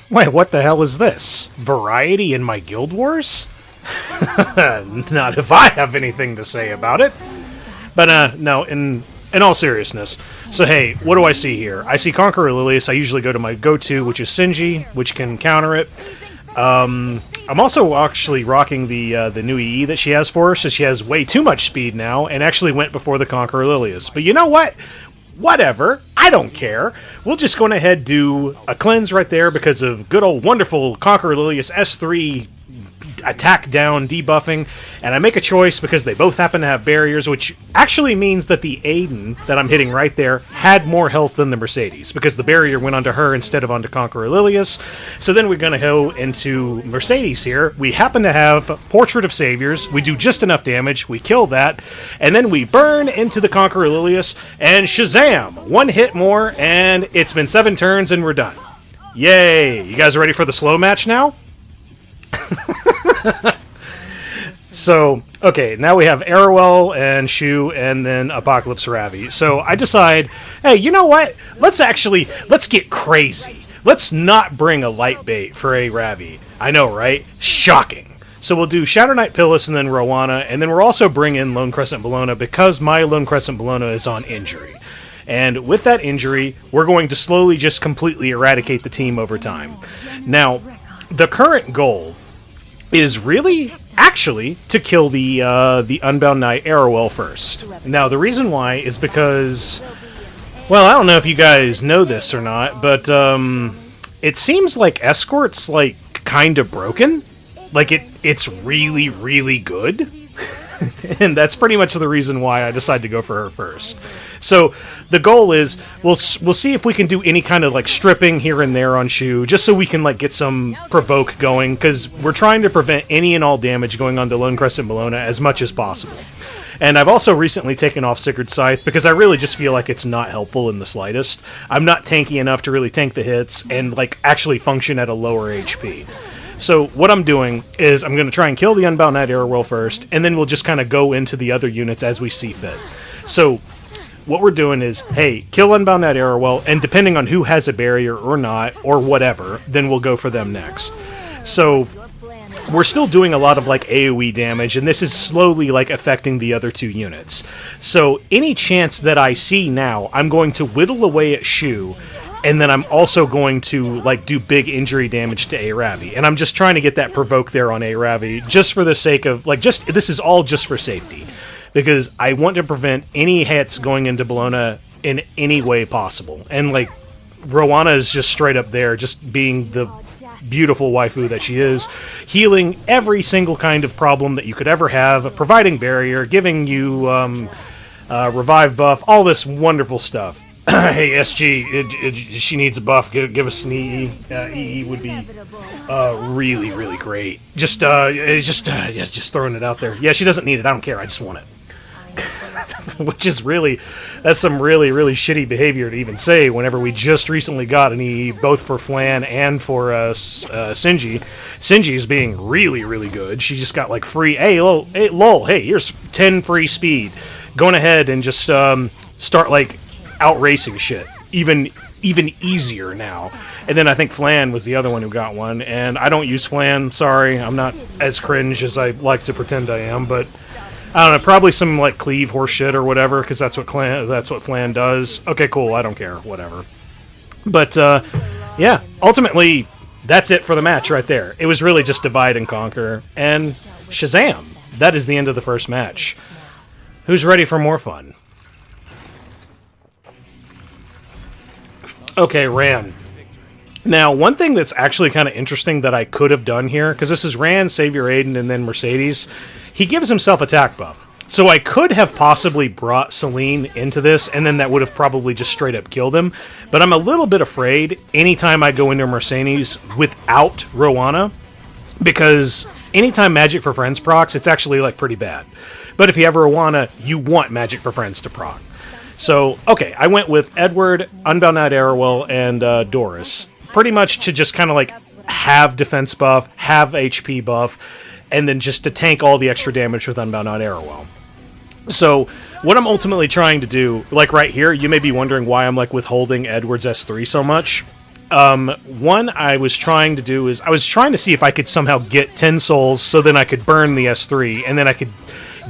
Wait, what the hell is this? Variety in my Guild Wars? Not if I have anything to say about it. But no, in all seriousness. So hey, what do I see here? I see Conqueror Lilias. I usually go to my go-to, which is Sinji, which can counter it. I'm also actually rocking the new EE that she has for her, so she has way too much speed now, and actually went before the Conqueror Lilias. But you know what? Whatever. I don't care. We'll just go ahead and do a cleanse right there because of good old wonderful Conqueror Lilias S3 attack down debuffing, and I make a choice because they both happen to have barriers, which actually means that the Adin that I'm hitting right there had more health than the Mercedes, because the barrier went onto her instead of onto Conqueror Lilias. So then we're going to go into Mercedes here. We happen to have Portrait of Saviors. We do just enough damage. We kill that, and then we burn into the Conqueror Lilias, and Shazam! One hit more, and it's been 7 turns, and we're done. Yay! You guys ready for the slow match now? So, okay, now we have Arowell and Choux and then Apocalypse Ravi. So I decide, hey, you know what? Let's get crazy. Let's not bring a light bait for a Ravi. I know, right? Shocking. So we'll do Shadow Knight Pyllis and then Roana, and then we'll also bring in Lone Crescent Bellona because my Lone Crescent Bellona is on injury. And with that injury, we're going to slowly just completely eradicate the team over time. Now, the current goal is really actually to kill the Unbound Knight Arowell first. Now, the reason why is because, well, I don't know if you guys know this or not, but it seems like Escort's like kind of broken. Like it's really, really good. And that's pretty much the reason why I decided to go for her first. So the goal is we'll see if we can do any kind of like stripping here and there on Choux, just so we can like get some provoke going, because we're trying to prevent any and all damage going on to Lone Crescent Bellona as much as possible. And I've also recently taken off Sigurd's Scythe because I really just feel like it's not helpful in the slightest. I'm not tanky enough to really tank the hits and like actually function at a lower HP. So what I'm doing is I'm going to try and kill the Unbound Knight Arowell first, and then we'll just kind of go into the other units as we see fit. So what we're doing is, hey, kill Unbound Knight Arowell, and depending on who has a barrier or not, or whatever, then we'll go for them next. So we're still doing a lot of like AoE damage, and this is slowly like affecting the other 2 units. So any chance that I see now, I'm going to whittle away at Choux, and then I'm also going to like do big injury damage to Ravi. And I'm just trying to get that provoke there on Ravi, just for the sake of like this is all just for safety, because I want to prevent any hits going into Bellona in any way possible. And like Roana is just straight up there, just being the beautiful waifu that she is, healing every single kind of problem that you could ever have, providing barrier, giving you revive buff, all this wonderful stuff. Hey, SG, she needs a buff. Give us an EE. EE would be really, really great. Just throwing it out there. Yeah, she doesn't need it. I don't care. I just want it. Which is really, that's some really, really shitty behavior to even say whenever we just recently got an EE, both for Flan and for Sinji. Sinji's being really, really good. She just got like free, hey, lol, hey, here's 10 free speed. Going ahead and just start like out-racing shit. Even easier now. And then I think Flan was the other one who got one, and I don't use Flan, sorry. I'm not as cringe as I like to pretend I am, but I don't know, probably some like cleave horse shit or whatever, because that's what Flan does. Okay, cool, I don't care, whatever. But yeah, ultimately that's it for the match right there. It was really just divide and conquer, and Shazam! That is the end of the first match. Who's ready for more fun? Okay, Ran. Now, one thing that's actually kind of interesting that I could have done here, because this is Ran, Savior Adin, and then Mercedes, he gives himself attack buff. So I could have possibly brought Celine into this, and then that would have probably just straight up killed him. But I'm a little bit afraid anytime I go into Mercedes without Roana, because anytime Magic for Friends procs, it's actually like pretty bad. But if you have Roana, you want Magic for Friends to proc. So, okay, I went with Edward, Unbound Knight Arowell, and Doris. Pretty much to just kind of like have defense buff, have HP buff, and then just to tank all the extra damage with Unbound Knight Arowell. So, what I'm ultimately trying to do, like right here, you may be wondering why I'm like withholding Edward's S3 so much. One I was trying to do is I was trying to see if I could somehow get 10 souls so then I could burn the S3 and then I could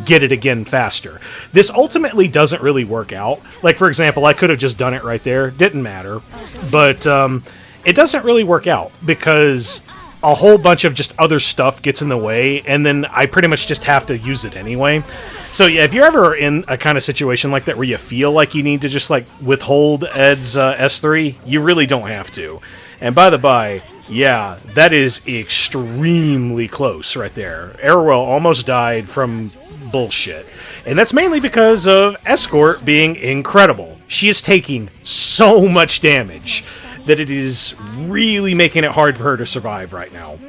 get it again faster. This ultimately doesn't really work out. Like, for example, I could have just done it right there. Didn't matter. But it doesn't really work out because a whole bunch of just other stuff gets in the way, and then I pretty much just have to use it anyway. So yeah, if you're ever in a kind of situation like that where you feel like you need to just like withhold Ed's S3, you really don't have to. And by the by, yeah, that is extremely close right there. Arowell almost died from bullshit. And that's mainly because of Escort being incredible. She is taking so much damage that it is really making it hard for her to survive right now.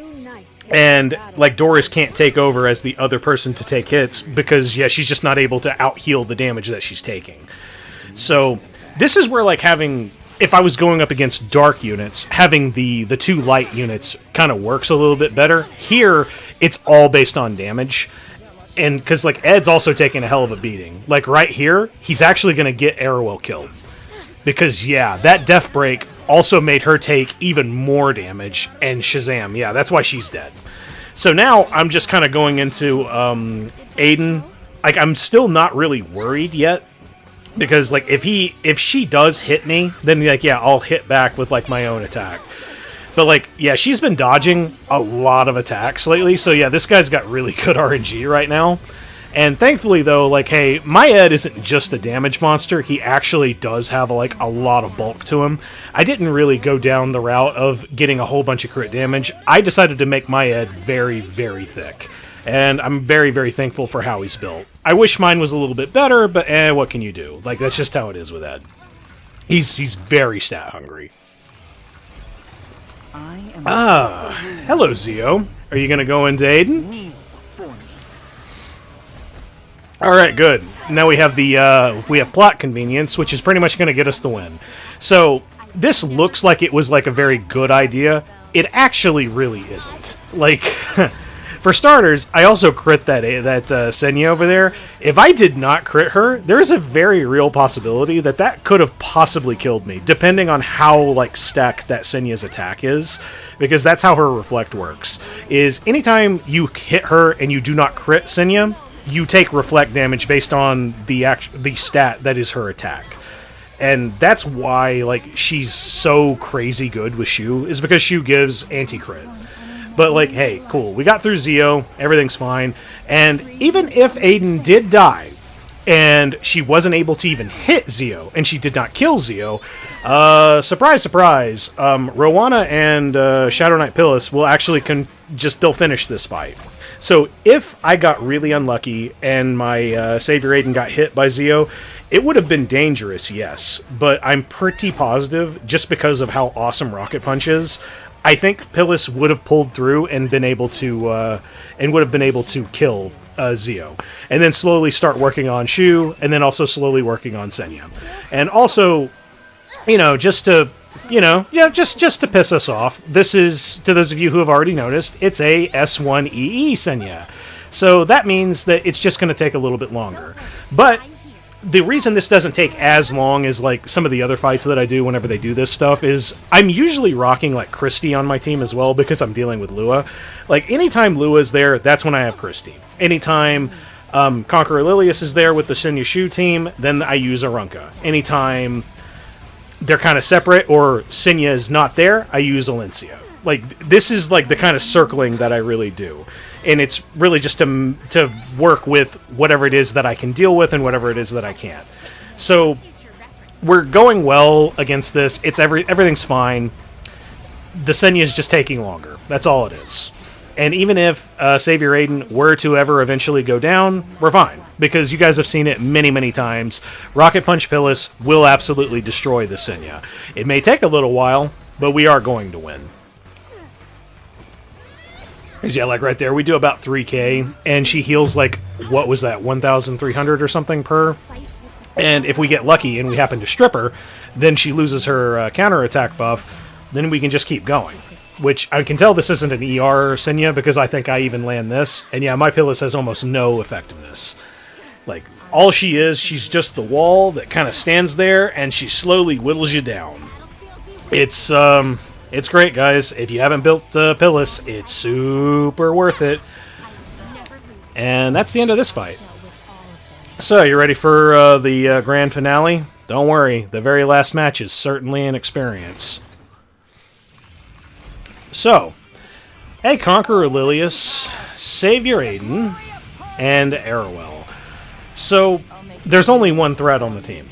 And, like, Doris can't take over as the other person to take hits because, yeah, she's just not able to out-heal the damage that she's taking. So, this is where, like, having... If I was going up against dark units, having the two light units kind of works a little bit better. Here, it's all based on damage. And, because, like, Ed's also taking a hell of a beating. Like, right here, he's actually going to get Arowell killed. Because, yeah, that Death Break also made her take even more damage, and Shazam, yeah, that's why she's dead. So now I'm just kind of going into Adin. Like, I'm still not really worried yet, because like if she does hit me, then like yeah, I'll hit back with like my own attack. But like yeah, she's been dodging a lot of attacks lately, so yeah, this guy's got really good RNG right now. And thankfully, though, like, hey, my Ed isn't just a damage monster. He actually does have, like, a lot of bulk to him. I didn't really go down the route of getting a whole bunch of crit damage. I decided to make my Ed very, very thick. And I'm very, very thankful for how he's built. I wish mine was a little bit better, but what can you do? Like, that's just how it is with Ed. He's very stat hungry. Hello, Zio. Are you going to go into Adin? All right, good. Now we have the plot convenience, which is pretty much going to get us the win. So this looks like it was like a very good idea. It actually really isn't. Like, for starters, I also crit that Senya over there. If I did not crit her, there is a very real possibility that that could have possibly killed me, depending on how like stacked that Senya's attack is, because that's how her reflect works. Is anytime you hit her and you do not crit Senya, you take reflect damage based on the stat that is her attack. And that's why like she's so crazy good with Choux, is because Choux gives anti-crit. But like, hey, cool, we got through Zio, everything's fine. And even if Adin did die, and she wasn't able to even hit Zio, and she did not kill Zio, surprise, surprise, Roana and Shadow Knight Pyllis will actually they'll finish this fight. So if I got really unlucky and my Savior Adin got hit by Zio, it would have been dangerous, yes. But I'm pretty positive, just because of how awesome Rocket Punch is, I think Pyllis would have pulled through and been able to kill Zio, and then slowly start working on Choux, and then also slowly working on Senya, and also, you know, just to piss us off. This is, to those of you who have already noticed, it's a S1EE Senya, so that means that it's just going to take a little bit longer. But the reason this doesn't take as long as like some of the other fights that I do whenever they do this stuff is I'm usually rocking like Christy on my team as well, because I'm dealing with Lua. Like anytime Lua's there, that's when I have Christy. Anytime Conqueror Lilias is there with the Senya Choux team, then I use Arunca. Anytime they're kind of separate or Senya is not there, I use Alencia. Like, this is like the kind of circling that I really do. And it's really just to work with whatever it is that I can deal with and whatever it is that I can't. So we're going well against this. Everything's fine. The Senya is just taking longer. That's all it is. And even if Savior Adin were to ever eventually go down, we're fine. Because you guys have seen it many, many times. Rocket Punch Pyllis will absolutely destroy the Senya. It may take a little while, but we are going to win. Yeah, like right there, we do about 3k, and she heals like, what was that, 1,300 or something per? And if we get lucky and we happen to strip her, then she loses her counterattack buff, then we can just keep going. Which, I can tell this isn't an ER Senya, because I think I even land this, and yeah, my Pyllis has almost no effectiveness. Like, all she is, she's just the wall that kind of stands there, and she slowly whittles you down. It's great, guys. If you haven't built Pyllis, it's super worth it. And that's the end of this fight. So, you ready for the grand finale? Don't worry, the very last match is certainly an experience. So, hey, Conqueror Lilias, Savior Adin, and Arowell. So, there's only one threat on the team.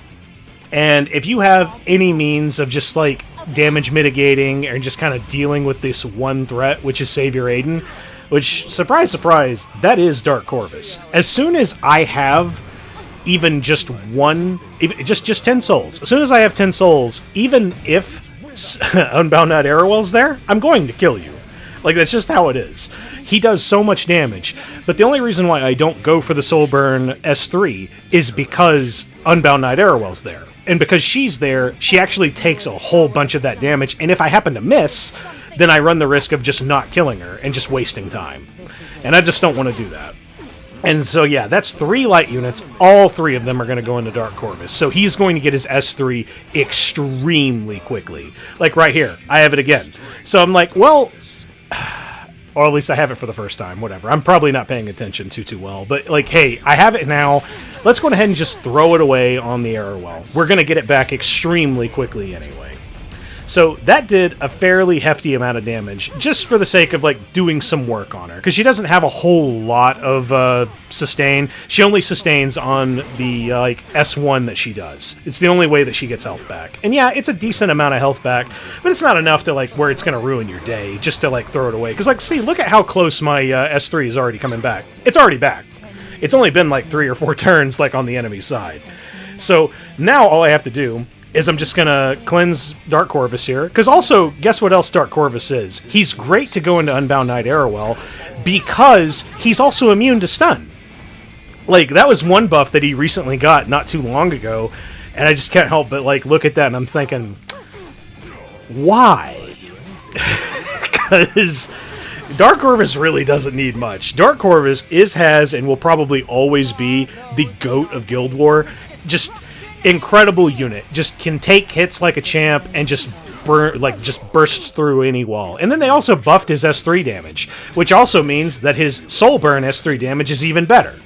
And if you have any means of just, like, damage mitigating and just kind of dealing with this one threat, which is Savior Adin, which, surprise, surprise, that is Dark Corvus. As soon as I have even just one, just 10 souls, as soon as I have 10 souls, even if Unbound Arowell's there, I'm going to kill you. Like, that's just how it is. He does so much damage. But the only reason why I don't go for the Soul Burn S3 is because Unbound Arowell's there. And because she's there, she actually takes a whole bunch of that damage. And if I happen to miss, then I run the risk of just not killing her and just wasting time. And I just don't want to do that. And so, yeah, that's 3 light units. All 3 of them are going to go into Dark Corvus. So he's going to get his S3 extremely quickly. Like right here. I have it again. So I'm like, well... or at least I have it for the first time, whatever. I'm probably not paying attention too well, but like, hey, I have it now. Let's go ahead and just throw it away on the Arowell. We're going to get it back extremely quickly anyway. So that did a fairly hefty amount of damage, just for the sake of, like, doing some work on her. Because she doesn't have a whole lot of sustain. She only sustains on the, like, S1 that she does. It's the only way that she gets health back. And yeah, it's a decent amount of health back, but it's not enough to, like, where it's going to ruin your day, just to, like, throw it away. Because, like, see, look at how close my S3 is already coming back. It's already back. It's only been, like, 3 or 4 turns, like, on the enemy side. So now all I have to do is I'm just going to cleanse Dark Corvus here. Because also, guess what else Dark Corvus is? He's great to go into Unbound Arowell because he's also immune to stun. Like, that was one buff that he recently got not too long ago, and I just can't help but, like, look at that and I'm thinking, why? Because Dark Corvus really doesn't need much. Dark Corvus has, and will probably always be the GOAT of GuildWar. Just incredible unit, just can take hits like a champ and just bursts through any wall. And then they also buffed his S3 damage, which also means that his Soul Burn S3 damage is even better.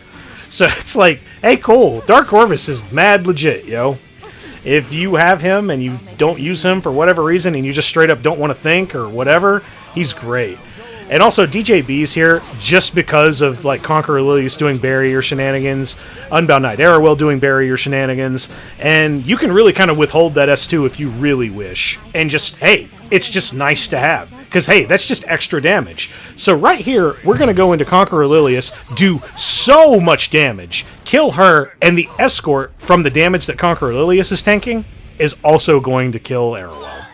So it's like, hey, cool, Dark Corvus is mad legit, yo. If you have him and you don't use him for whatever reason and you just straight up don't want to think or whatever, he's great. And also, DJB's here just because of, like, Conqueror Lilias doing barrier shenanigans, Unbound Arowell doing barrier shenanigans, and you can really kind of withhold that S2 if you really wish. And just, hey, it's just nice to have. Because, hey, that's just extra damage. So right here, we're going to go into Conqueror Lilias, do so much damage, kill her, and the escort from the damage that Conqueror Lilias is tanking is also going to kill Arowell.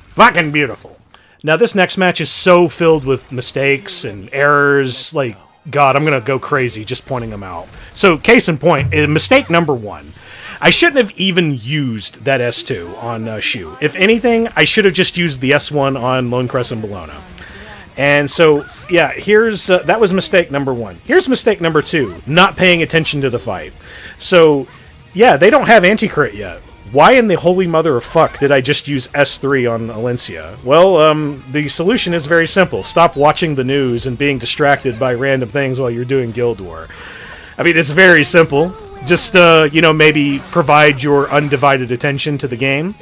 Fucking beautiful. Now, this next match is so filled with mistakes and errors, like, God, I'm going to go crazy just pointing them out. So, case in point, mistake number 1. I shouldn't have even used that S2 on Choux. If anything, I should have just used the S1 on Lone Crescent Bellona. And so, yeah, here's that was mistake number 1. Here's mistake number 2, not paying attention to the fight. So, yeah, they don't have anti-crit yet. Why in the holy mother of fuck did I just use S3 on Alencia? Well, the solution is very simple. Stop watching the news and being distracted by random things while you're doing GuildWar. I mean, it's very simple. Just, maybe provide your undivided attention to the game.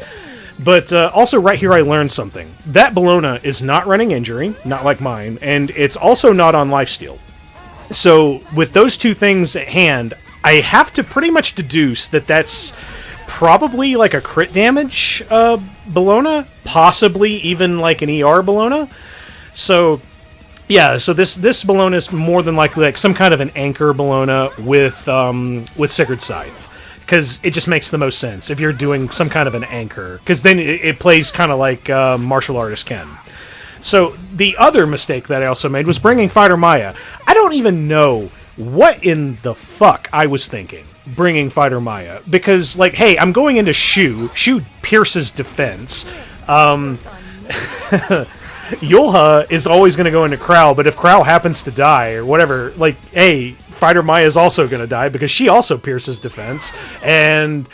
But also right here I learned something. That Bellona is not running injury, not like mine, and it's also not on lifesteal. So with those two things at hand, I have to pretty much deduce that that's probably like a crit damage Bellona, possibly even like an ER Bellona. So yeah, so this Bellona is more than likely like some kind of an anchor Bellona with Sigurd's Scythe, because it just makes the most sense if you're doing some kind of an anchor, because then it plays kind of like martial artist Ken. So the other mistake that I also made was bringing Fighter Maya. I don't even know what in the fuck I was thinking bringing Fighter Maya, because, like, hey, I'm going into Choux. Choux pierces defense. Yulha is always going to go into Krau, but if Krau happens to die or whatever, like, hey, Fighter Maya is also going to die because she also pierces defense. And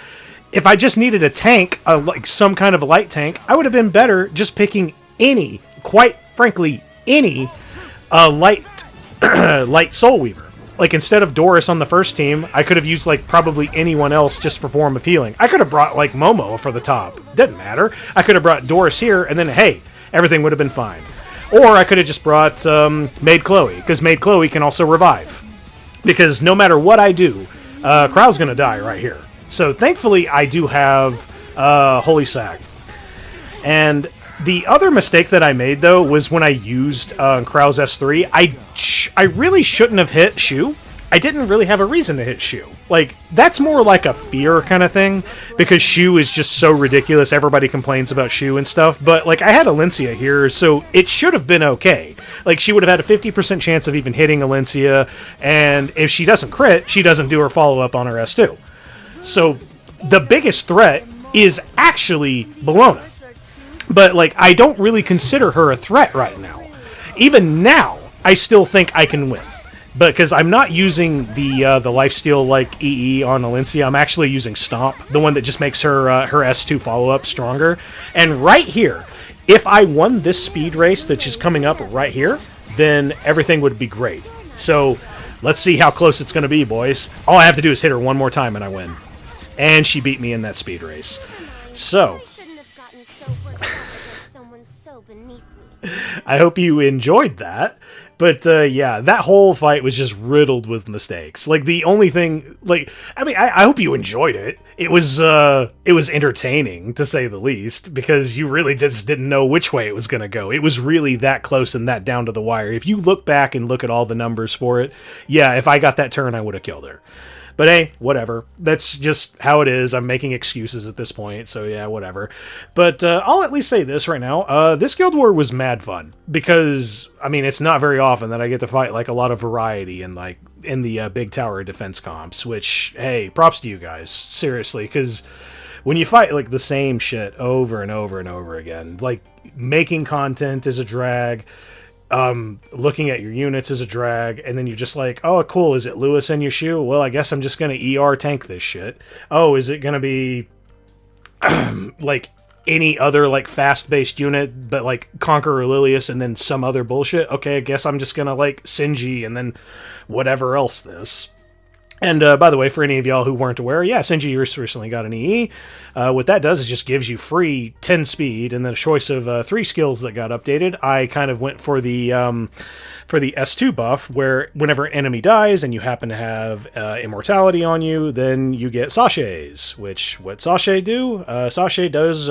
if I just needed a tank, like some kind of a light tank, I would have been better just picking any, quite frankly, any light light Soul Weaver. Like, instead of Doris on the first team, I could have used, like, probably anyone else just for Form of Healing. I could have brought, like, Momo for the top. Didn't matter. I could have brought Doris here, and then, hey, everything would have been fine. Or I could have just brought Maid Chloe, because Maid Chloe can also revive. Because no matter what I do, Krau's going to die right here. So, thankfully, I do have Holy Sack. And the other mistake that I made, though, was when I used Krau's S3. I really shouldn't have hit Choux. I didn't really have a reason to hit Choux. Like, that's more like a fear kind of thing, because Choux is just so ridiculous. Everybody complains about Choux and stuff, but, like, I had Alencia here, so it should have been okay. Like, she would have had a 50% chance of even hitting Alencia, and if she doesn't crit, she doesn't do her follow-up on her S2. So, the biggest threat is actually Bellona. But, like, I don't really consider her a threat right now. Even now, I still think I can win. But because I'm not using the lifesteal like EE on Alencia, I'm actually using Stomp, the one that just makes her her S2 follow-up stronger. And right here, if I won this speed race that's just coming up right here, then everything would be great. So, let's see how close it's going to be, boys. All I have to do is hit her one more time and I win. And she beat me in that speed race. So, I hope you enjoyed that. But, yeah, that whole fight was just riddled with mistakes. Like, the only thing, like, I mean, I hope you enjoyed it. It was entertaining, to say the least, because you really just didn't know which way it was going to go. It was really that close and that down to the wire. If you look back and look at all the numbers for it, yeah, if I got that turn, I would have killed her. But hey, whatever. That's just how it is. I'm making excuses at this point, so yeah, whatever. But I'll at least say this right now. This Guild War was mad fun, because, I mean, it's not very often that I get to fight, like, a lot of variety in, like, in the big tower defense comps, which, hey, props to you guys, seriously, because when you fight, like, the same shit over and over and over again, like, making content is a drag, looking at your units is a drag, and then you're just like, oh, cool, is it Lewis and your shoe? Well, I guess I'm just gonna ER tank this shit. Oh, is it gonna be, like, any other, like, fast-based unit, but, like, Conqueror Lilias and then some other bullshit? Okay, I guess I'm just gonna, like, Sinji and then whatever else this. And, by the way, for any of y'all who weren't aware, yeah, Senji recently got an EE. What that does is just gives you free 10 speed, and then a choice of 3 skills that got updated. I kind of went for the S2 buff, where whenever an enemy dies and you happen to have immortality on you, then you get sachets, which, what sachet do? Sachet does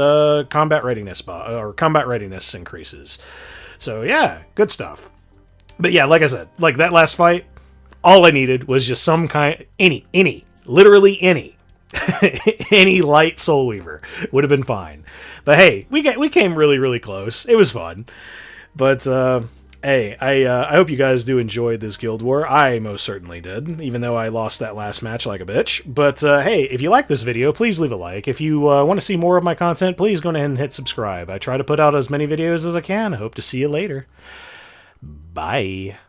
combat readiness or combat readiness increases. So, yeah, good stuff. But yeah, like I said, like that last fight, all I needed was just some kind, literally any, any light Soul Weaver would have been fine. But hey, we came really, really close. It was fun. But, hey, I hope you guys do enjoy this Guild War. I most certainly did, even though I lost that last match like a bitch. But, hey, if you like this video, please leave a like. If you want to see more of my content, please go ahead and hit subscribe. I try to put out as many videos as I can. I hope to see you later. Bye.